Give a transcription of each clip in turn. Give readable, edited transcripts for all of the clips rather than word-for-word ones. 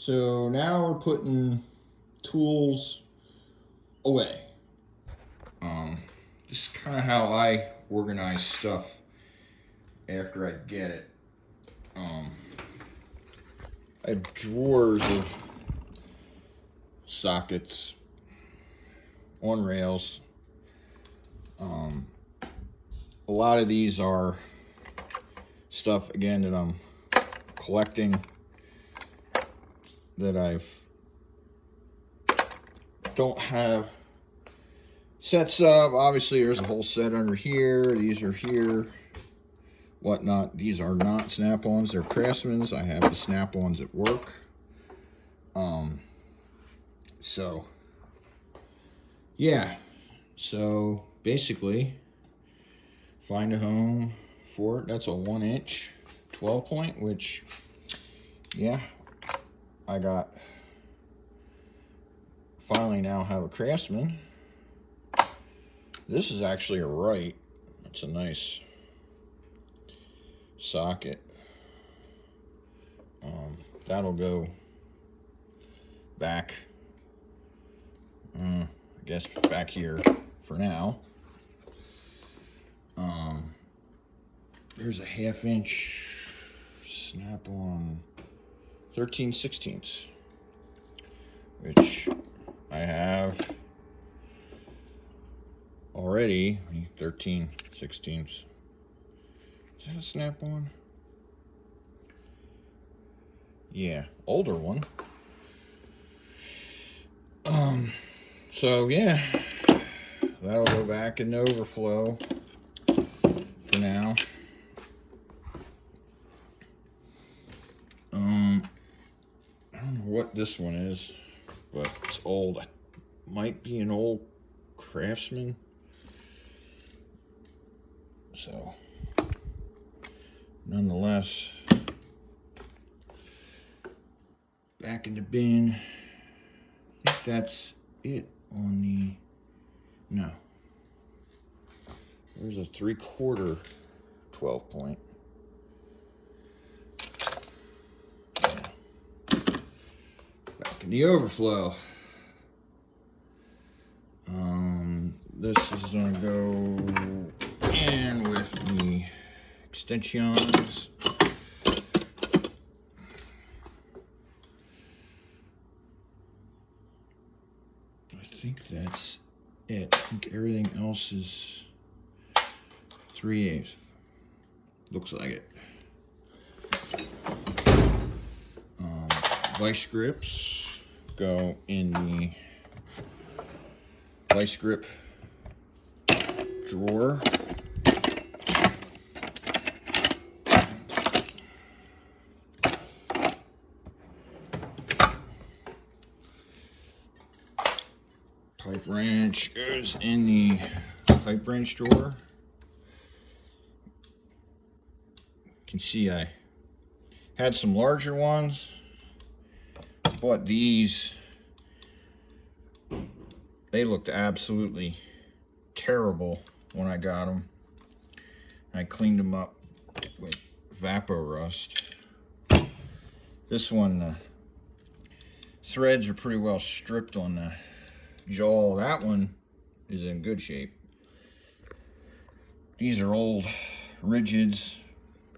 So now we're putting tools away. Just kind of how I organize stuff after I get it. I have drawers of sockets on rails. A lot of these are stuff, again, that I'm collecting, that don't have sets of. Obviously there's a whole set under here. These are here, whatnot. These are not snap-ons, they're Craftsman's. I have the snap-ons at work. So yeah, so basically find a home for it. That's a 1-inch 12-point, which, yeah, I got, finally now have a Craftsman. This is actually a right. It's a nice socket. That'll go back, I guess back here for now. There's a 1/2-inch snap-on 13/16, which I have already. 13/16. Is that a snap-on? Yeah, older one. So yeah, that'll go back in the overflow for now. I don't know what this one is, but it's old. It might be an old Craftsman. So, nonetheless, back in the bin. I think that's it on the, no. There's a 3/4 12-point. Back in the overflow. This is gonna go in with the extensions. I think that's it. I think everything else is 3/8. Looks like it. Vice grips go in the vice grip drawer. Pipe wrench goes in the pipe wrench drawer. You can see I had some larger ones. Bought these. They looked absolutely terrible when I got them. I cleaned them up with Vapo Rust. This one, the threads are pretty well stripped on the jaw. That one is in good shape. These are old rigids.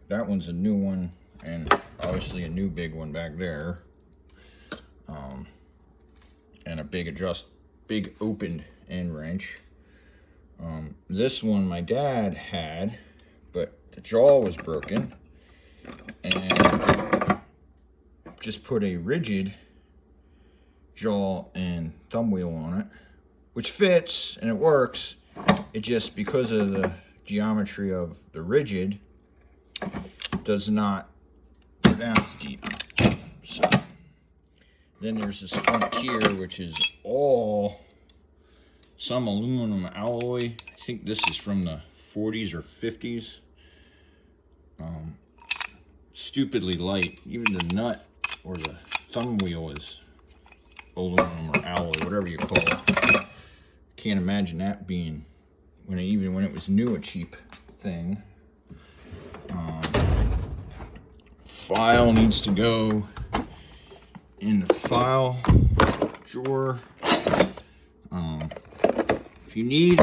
That one's a new one, and obviously a new big one back there. And a big opened end wrench. This one my dad had, but the jaw was broken, and just put a rigid jaw and thumb wheel on it, which fits and it works. It just, because of the geometry of the rigid, does not go down as deep. So then there's this Frontier, which is all some aluminum alloy. I think this is from the 40s or 50s. Stupidly light. Even the nut or the thumb wheel is aluminum or alloy, whatever you call it. Can't imagine that being, even when it was new, a cheap thing. File needs to go in the file drawer. If you need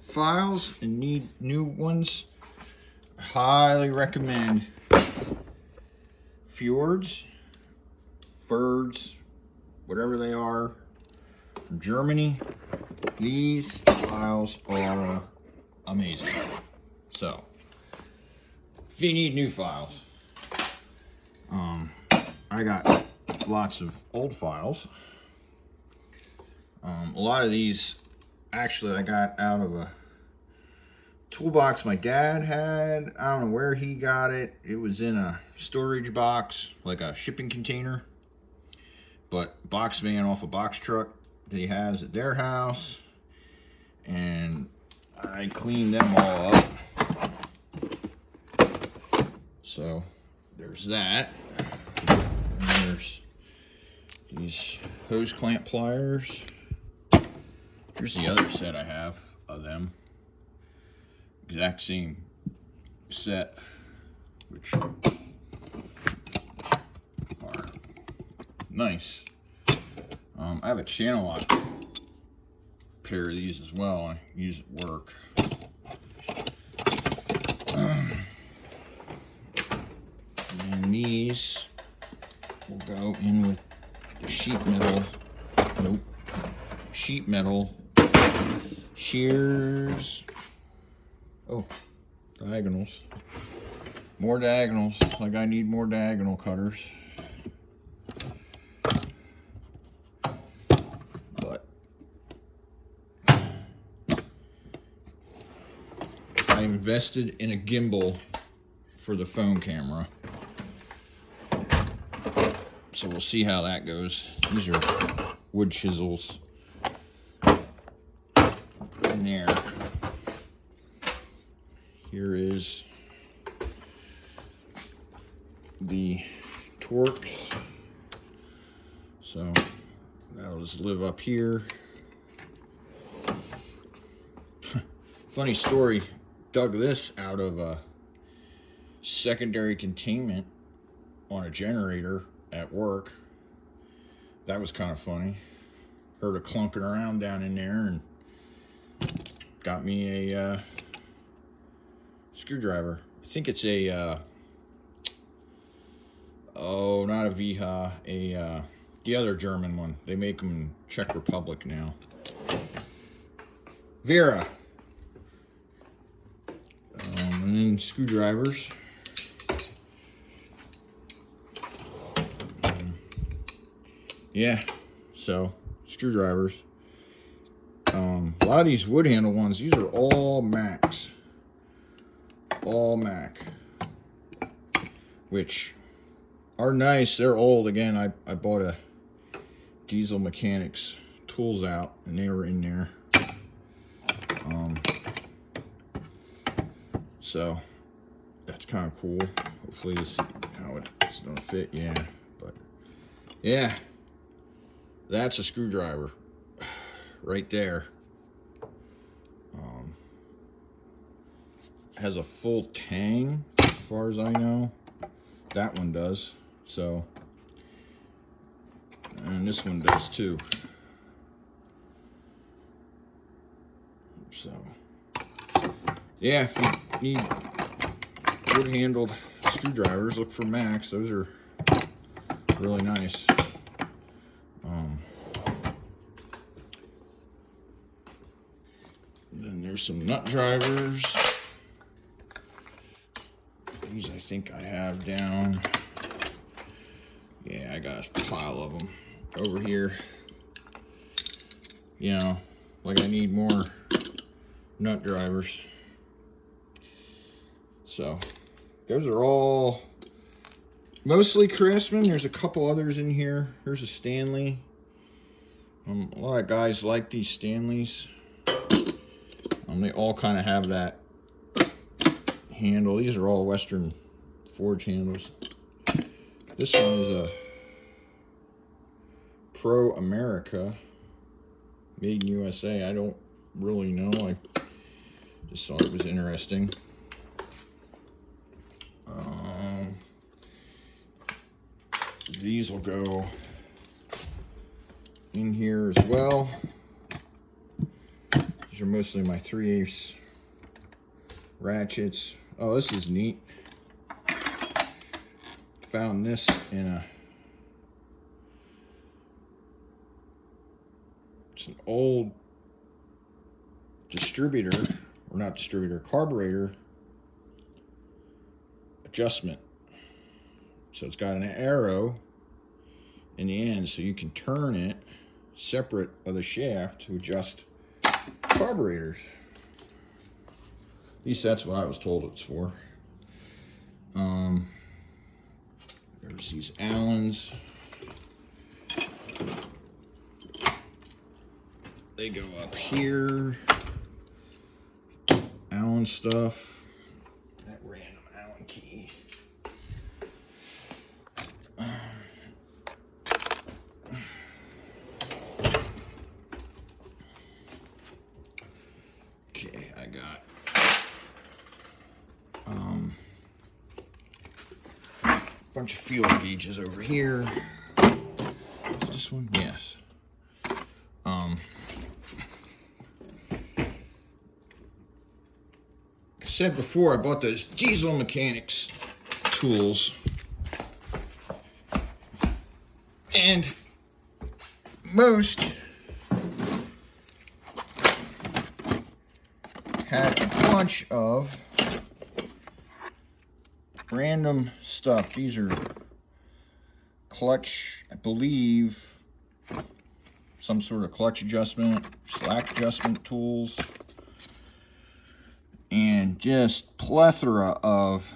files and need new ones, I highly recommend Fjords, whatever they are, from Germany. These files are amazing. So, if you need new files, I got lots of old files. A lot of these, actually, I got out of a toolbox my dad had. I don't know where he got it. It was in a storage box, like a shipping container, but box van off a box truck that he has at their house. And I cleaned them all up. So there's that. And there's these hose clamp pliers. Here's the other set I have of them. Exact same set, which are nice. I have a channel lock pair of these as well. I use at work. And these will go in with the sheet metal shears. Oh, diagonals. More diagonals. Like I need more diagonal cutters. But I invested in a gimbal for the phone camera. So we'll see how that goes. These are wood chisels in there. Here is the Torx. So that'll just live up here. Funny story, dug this out of a secondary containment on a generator at work. That was kind of funny. Heard it clunking around down in there and got me a screwdriver. I think it's a oh, not a Viha, the other German one. They make them in Czech Republic now. Vera. And then screwdrivers. Yeah, so screwdrivers. A lot of these wood handle ones, these are all Macs. All Mac. Which are nice. They're old. Again, I bought a Diesel Mechanics tools out and they were in there. So that's kind of cool. Hopefully this how it's gonna fit. Yeah, but yeah, that's a screwdriver right there. Has a full tang as far as I know. That one does. So, and this one does too. So, yeah, if you need wood-handled screwdrivers, look for Macs. Those are really nice. Then there's some nut drivers. These I think I have down. Yeah, I got a pile of them over here. You know, like I need more nut drivers. So those are all mostly Craftsman. There's a couple others in here. There's a Stanley. A lot of guys like these Stanleys. They all kind of have that handle. These are all Western forge handles. This one is a Pro America, made in USA. I don't really know. I just thought it was interesting. These will go in here as well. These are mostly my 3/8 ratchets. Oh, this is neat. Found this in it's an old distributor, or not distributor, carburetor adjustment. So it's got an arrow in the end, so you can turn it separate of the shaft to adjust carburetors. At least that's what I was told it's for. There's these Allens. They go up here. Allen stuff. That random Allen key. Okay, I got a bunch of fuel gauges over here. Is this one? Yes. I said before, I bought those Diesel Mechanics tools, and most had a bunch of random stuff. These are clutch, I believe, some sort of clutch adjustment, slack adjustment tools, and just plethora of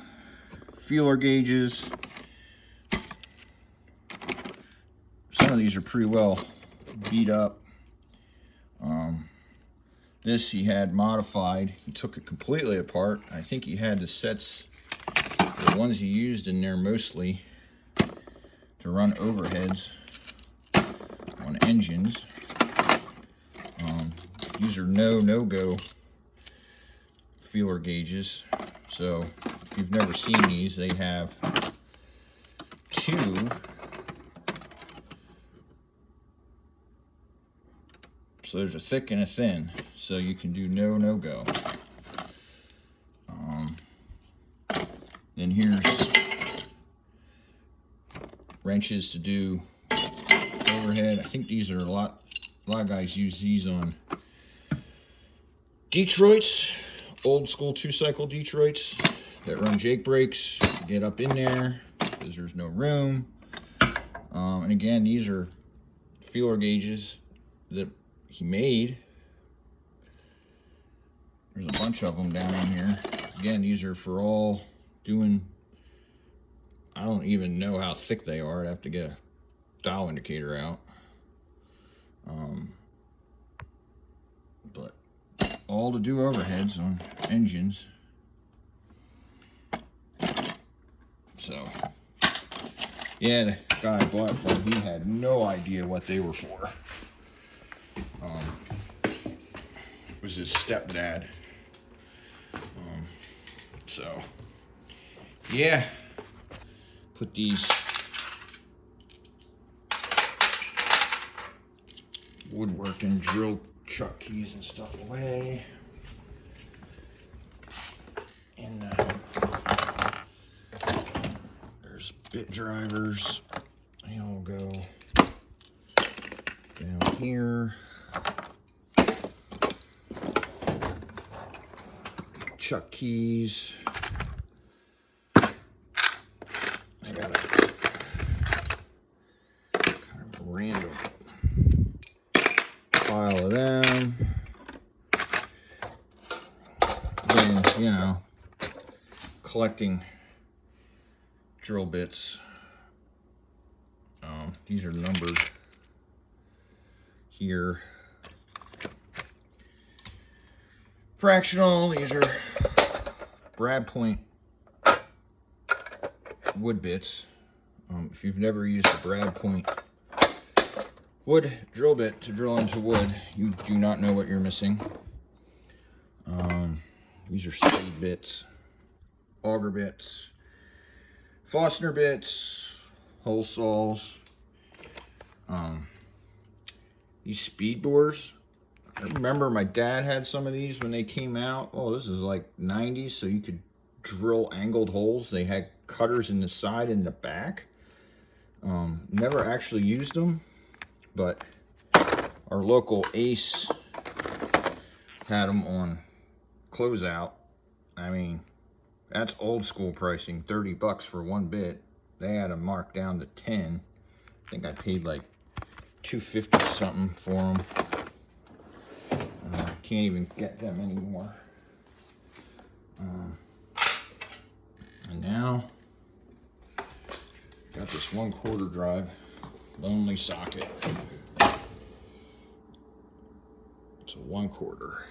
feeler gauges. Some of these are pretty well beat up. This he had modified. He took it completely apart. I think he had the sets, the ones he used in there mostly, to run overheads on engines. These are no-go feeler gauges. So if you've never seen these, they have two. So there's a thick and a thin, so you can do no-go. Then here's wrenches to do overhead. I think these are a lot of guys use these on Detroits, old school 2-cycle Detroits that run Jake brakes. Get up in there because there's no room. And again, these are feeler gauges that he made. There's a bunch of them down in here. Again, these are for all doing, I don't even know how thick they are. I'd have to get a dial indicator out. But all to do overheads on engines. So, yeah, the guy I bought from, he had no idea what they were for. It was his stepdad. So, yeah, put these woodworking drill chuck keys and stuff away. And there's bit drivers. They all go down here. Chuck keys. I got a kind of random pile of them. Then, you know, collecting drill bits. These are numbered here. Fractional, these are Brad Point wood bits. If you've never used a Brad Point wood drill bit to drill into wood, you do not know what you're missing. These are spade bits, auger bits, Forstner bits, hole saws. these speed bores. I remember my dad had some of these when they came out. Oh, this is like 90s, so you could drill angled holes. They had cutters in the side and the back. Never actually used them, but our local Ace had them on closeout. I mean, that's old school pricing, 30 bucks for one bit. They had them marked down to 10. I think I paid like $2.50 something for them. Can't even get them anymore. And now, got this 1/4 drive, lonely socket. It's a 1/4.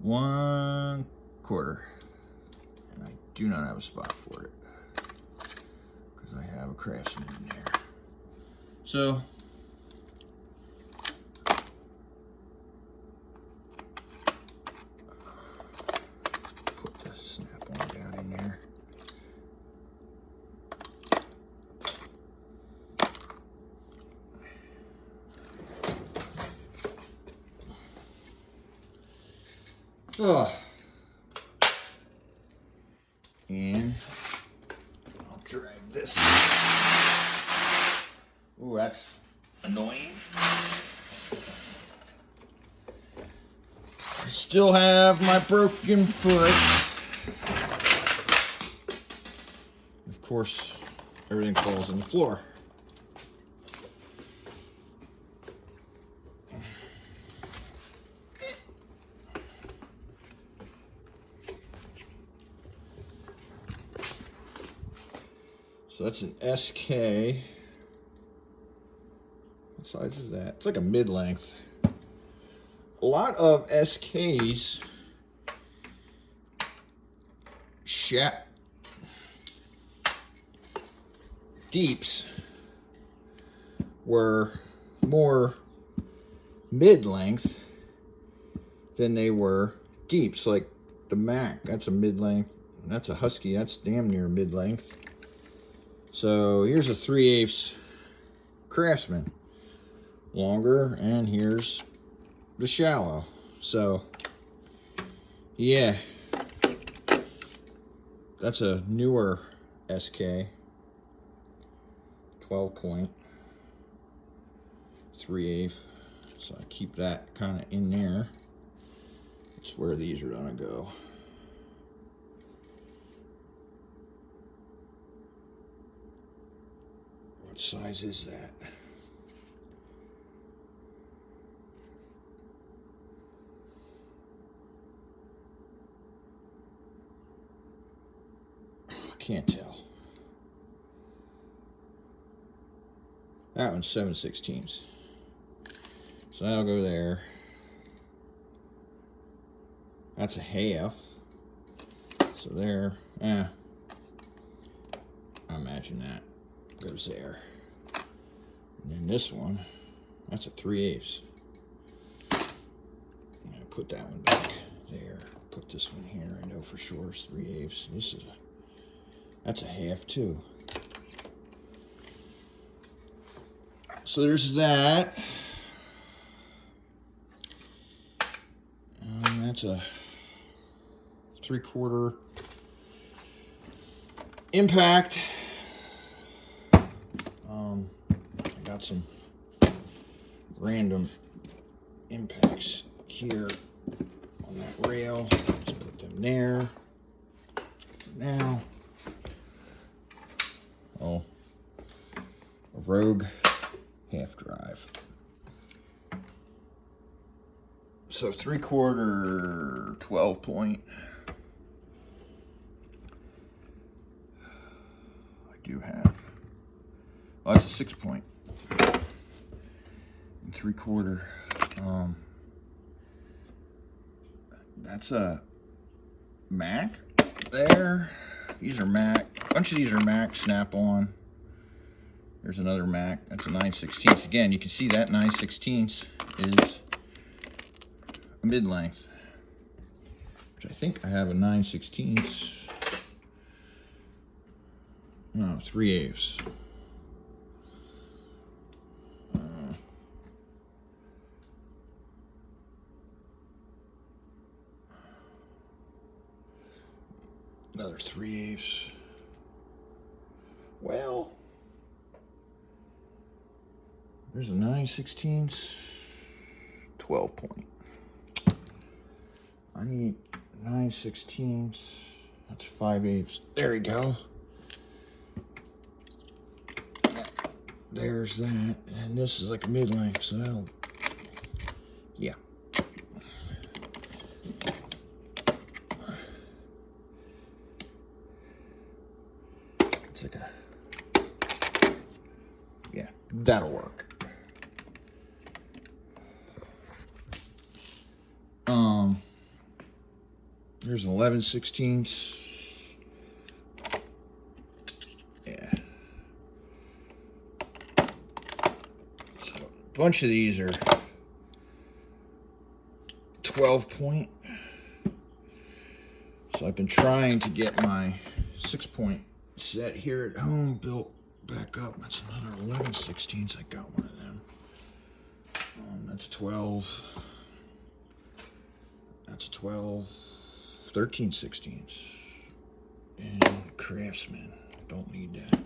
1/4. And I do not have a spot for it, because I have a Craftsman in there. So, put the snap-on down in there. Oh. And I'll drag this. Ooh, that's annoying. I still have my broken foot. Of course, everything falls on the floor. So that's an SK. What size is that? It's like a mid-length. A lot of SKs deeps were more mid-length than they were deeps. Like the Mac, that's a mid-length. That's a Husky, that's damn near mid-length. So here's a 3/8 Craftsman, longer, and here's the shallow. So yeah, that's a newer SK, 12-point, 3/8. So I keep that kind of in there. It's where these are gonna go. What size is that? Can't tell. That one's 7/16. So that'll go there. That's a half. So there. I imagine that goes there. And then this one, that's a 3/8. I'm gonna put that one back there. Put this one here. I know for sure it's 3/8. This is that's a half too. So there's that. That's a 3/4 impact. I got some random impacts here on that rail. Let's put them there. Now, oh, a Rogue half drive. So 3/4 12-point. I do have. Oh, it's a 6-point. And 3/4. That's a Mac there. These are Mac. A bunch of these are Mac snap-on. There's another Mac. That's a 9/16. Again, you can see that 9/16 is a mid-length. Which I think I have a 9/16. No, 3/8. 3/8. Well, there's a 9/16, 12 point. I need 9/16. That's 5/8. There we go. There's that, and this is like a mid-length, so that'll, yeah. It's like a, yeah, that'll work. Here's an 11/16. Yeah. So a bunch of these are 12 point. So I've been trying to get my 6-point set here at home built back up. That's another 11/16. I got one of them. That's 12. That's 12. 13/16. And Craftsman. Don't need that.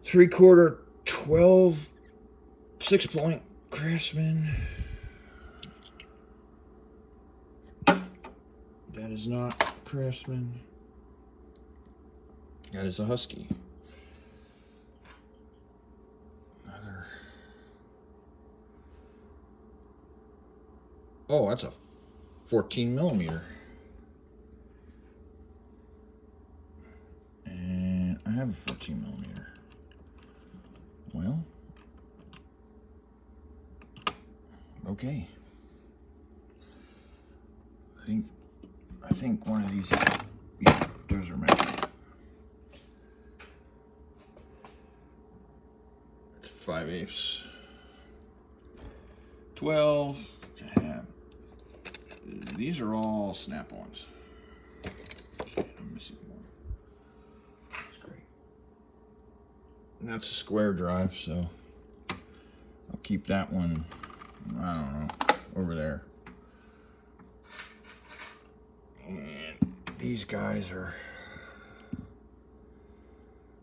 3/4 12 6-point Craftsman. That is not Craftsman. That is a Husky. Another. Oh, that's a 14mm. And I have a 14mm. Well, okay. I think one of these, yeah, those are measured. It's 5/8. 12. I have. These are all snap-ons. I'm missing one. That's great. And that's a square drive, so I'll keep that one, I don't know, over there. And these guys are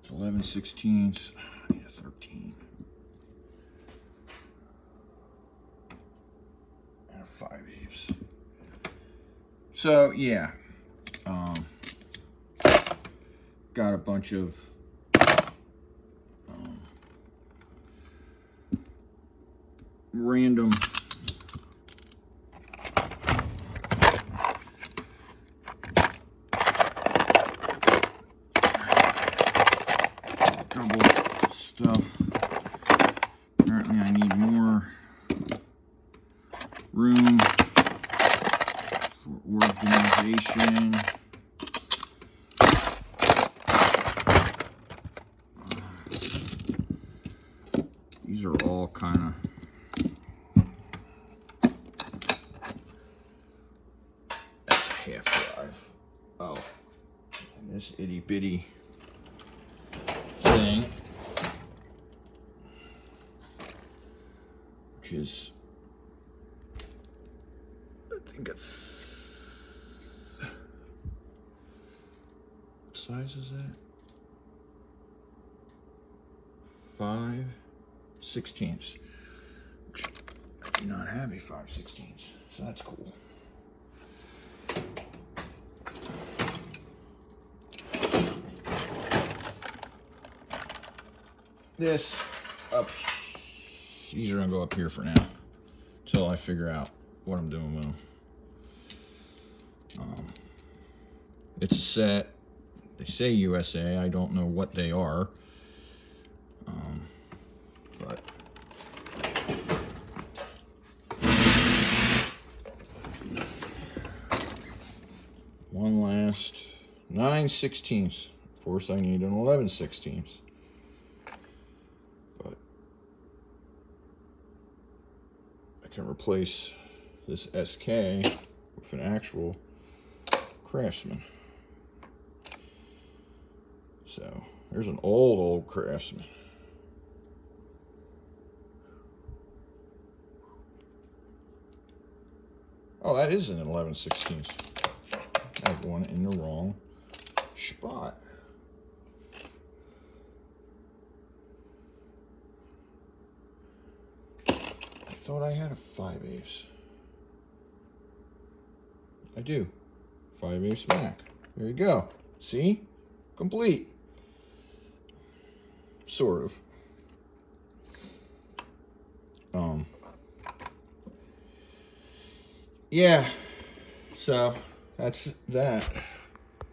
11/16. Yeah, 13. And 5/8. So yeah, got a bunch of random double stuff. Apparently I need more room for organization. These are all kind of, that's half drive. Oh, and this itty bitty thing, which is, I think it's, what size is that? 5/16. Which I do not have a 5/16, so that's cool. This up, these are gonna go up here for now until I figure out what I'm doing with them. It's a set. They say USA. I don't know what they are. But one last 9/16. Of course, I need an 11/16. But I can replace this SK with an actual Craftsman. So there's an old Craftsman. Oh, that is an 11/16. I have one in the wrong spot. I thought I had a 5/8. I do. 5/8 back. There you go. See? Complete. Sort of. Yeah. So that's that.